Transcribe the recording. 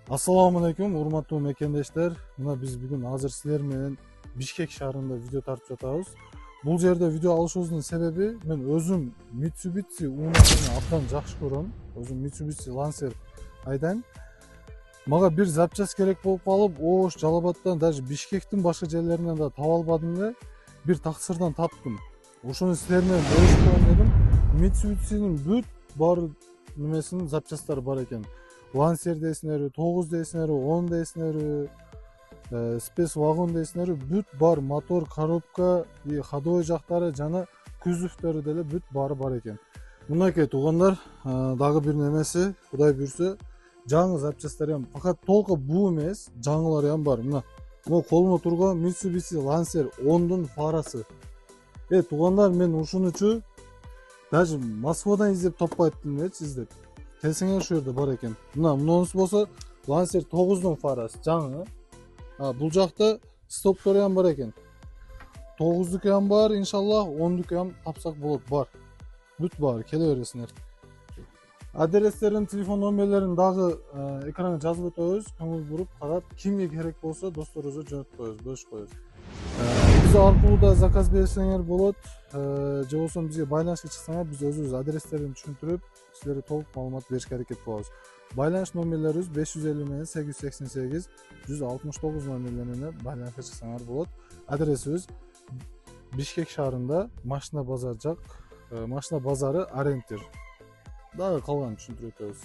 Assalamu alaikum, урматтуу мекендештер. Мына биз бүгүн азыр силер менен Бишкек шаарында видео тартып жатабыз. Бул жерде видео алышыбыздын себеби мен өзүм Mitsubishi унааны абдан жакшы көрөм. Өзүм Mitsubishi Lancer айдайм. Мага бир запчасть керек болуп калып, Ош, Жалал-Абадтан, даже Бишкектин башка жерлеринен да таба албадым эле. Бир таксырдан таптым. Ошону силер менен бөлүшкөн дедим. Mitsubishi'нин бүт бар немесинин запчастары бар экен. Lancer дейсиңерби, 9 дейсиңерби, 10 дейсиңерби, Space Wagon дейсиңерби, бүт бар, мотор, коробка, ходовой жактары жана кузовдору деле бүт баары бар экен. Мынакей туугандар, дагы бир немеси, Кудай буйрса, жаңы запчасттар ham, факат толку буу эмес, жаңылары ham бар. Мына колумда турган Mitsubishi Lancer 10дун фарасы. Туугандар, мен ушунучу даже Москвадан издеп таппайтын элечи, издеп. Келсеңер ушул жерде бар экен. Мунунусу болсо Lancer 9дун фарасы, жаңы. Бул жакта стоптору ham бар экен. 9дуку ham бар, иншаллах, 10дуку ham тапсак болот, бар. Бүт бар, келе бересиңер. Адрестерин, телефон номерлерин дагы экранга жазып өтөбүз. Көңүл буруп карап, кимге керек болсо досторуңузга жөнөтүп коебуз, бөлүшүп коебуз. Биз аркылуу да заказ берсеңер болот, же болбосо бизге байланышка чыксаңар, биз өзүбүз адрестерин түшүндүрүп, силерге толук маалымат беришке аракет кылабыз. Байланыш номерлерибиз 550 менен 888 169 номерлерине байланышка чыксаңар болот. Адресибиз Бишкек шаарында, машина базары Ориентир. Дагы калганын түшүндүрүп өтөбүз.